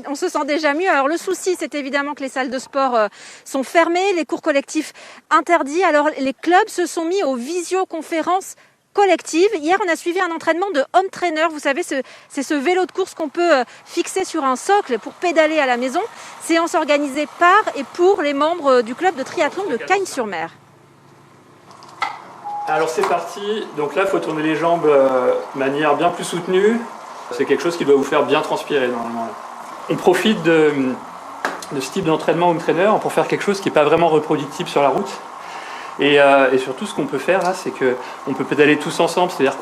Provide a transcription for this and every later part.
on se sent déjà mieux. Alors le souci, c'est évidemment que les salles de sport sont fermées, les cours collectifs interdits. Alors les clubs se sont mis aux visioconférences collectives. Hier, on a suivi un entraînement de home trainer. Vous savez, c'est ce vélo de course qu'on peut fixer sur un socle pour pédaler à la maison. Séance organisée par et pour les membres du club de triathlon de Cagnes-sur-Mer. Alors c'est parti. Donc là, il faut tourner les jambes de manière bien plus soutenue. C'est quelque chose qui doit vous faire bien transpirer normalement. On profite de ce type d'entraînement home trainer pour faire quelque chose qui n'est pas vraiment reproductible sur la route. Et surtout, ce qu'on peut faire là, c'est qu'on peut pédaler tous ensemble. C'est-à-dire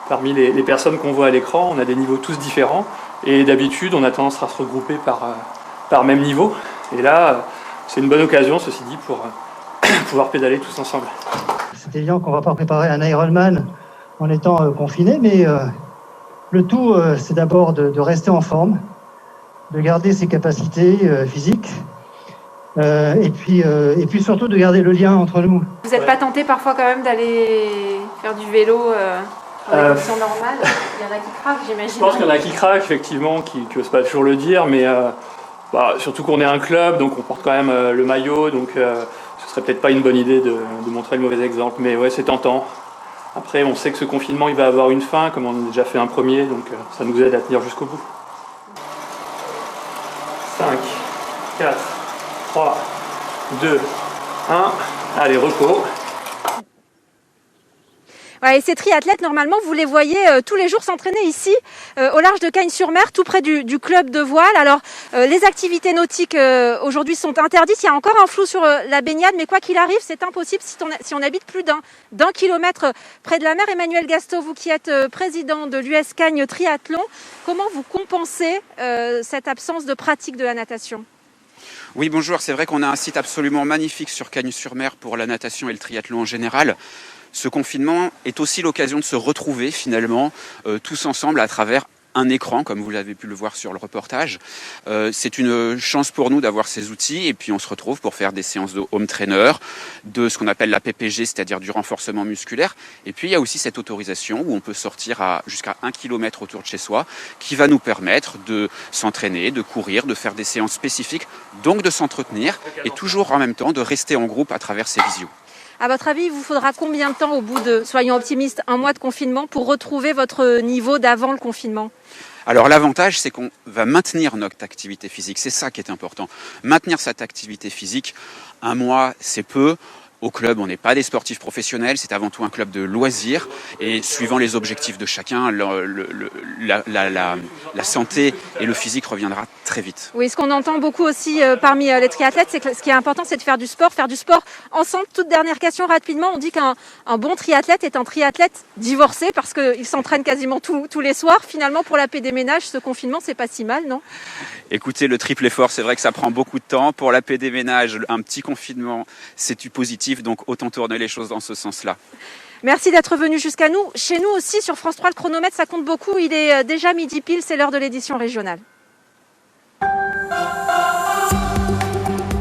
parmi les personnes qu'on voit à l'écran, on a des niveaux tous différents. Et d'habitude, on a tendance à se regrouper par même niveau. Et là, c'est une bonne occasion, ceci dit, pour pouvoir pédaler tous ensemble. C'est évident qu'on ne va pas préparer un Ironman en étant confiné, mais le tout, c'est d'abord de rester en forme, de garder ses capacités physiques, et puis surtout de garder le lien entre nous. Vous n'êtes pas tenté parfois quand même d'aller faire du vélo dans des conditions normales? Il y en a qui craquent, j'imagine. Je pense qu'il y en a qui craquent, effectivement, qui n'osent pas toujours le dire, mais surtout qu'on est un club, donc on porte quand même le maillot, donc ce serait peut-être pas une bonne idée de montrer le mauvais exemple, mais ouais, c'est tentant. Après, on sait que ce confinement, il va avoir une fin, comme on a déjà fait un premier, donc ça nous aide à tenir jusqu'au bout. 5, 4, 3, 2, 1, allez, repos. Ouais, et ces triathlètes, normalement, vous les voyez tous les jours s'entraîner ici, au large de Cagnes-sur-Mer, tout près du club de voile. Alors, les activités nautiques aujourd'hui sont interdites. Il y a encore un flou sur la baignade, mais quoi qu'il arrive, c'est impossible si on habite plus d'un kilomètre près de la mer. Emmanuel Gastaud, vous qui êtes président de l'US Cagnes Triathlon, comment vous compensez cette absence de pratique de la natation ? Oui, bonjour. C'est vrai qu'on a un site absolument magnifique sur Cagnes-sur-Mer pour la natation et le triathlon en général. Ce confinement est aussi l'occasion de se retrouver finalement tous ensemble à travers un écran, comme vous l'avez pu le voir sur le reportage. C'est une chance pour nous d'avoir ces outils et puis on se retrouve pour faire des séances de home trainer, de ce qu'on appelle la PPG, c'est-à-dire du renforcement musculaire. Et puis il y a aussi cette autorisation où on peut sortir jusqu'à 1 km autour de chez soi qui va nous permettre de s'entraîner, de courir, de faire des séances spécifiques, donc de s'entretenir et toujours en même temps de rester en groupe à travers ces visios. À votre avis, il vous faudra combien de temps au bout de, soyons optimistes, 1 mois de confinement pour retrouver votre niveau d'avant le confinement ? Alors l'avantage, c'est qu'on va maintenir notre activité physique. C'est ça qui est important. Maintenir cette activité physique, 1 mois, c'est peu. Au club, on n'est pas des sportifs professionnels, c'est avant tout un club de loisirs. Et suivant les objectifs de chacun, la santé et le physique reviendra très vite. Oui, ce qu'on entend beaucoup aussi parmi les triathlètes, c'est que ce qui est important, c'est de faire du sport ensemble. Toute dernière question rapidement, on dit qu'un bon triathlète est un triathlète divorcé parce qu'il s'entraîne quasiment tous les soirs. Finalement, pour la paix des ménages, ce confinement, c'est pas si mal, non ? Écoutez, le triple effort, c'est vrai que ça prend beaucoup de temps. Pour la paix des ménages, un petit confinement, c'est du positif. Donc autant tourner les choses dans ce sens-là. Merci d'être venu jusqu'à nous. Chez nous aussi, sur France 3, le chronomètre, ça compte beaucoup. Il est déjà midi pile, c'est l'heure de l'édition régionale.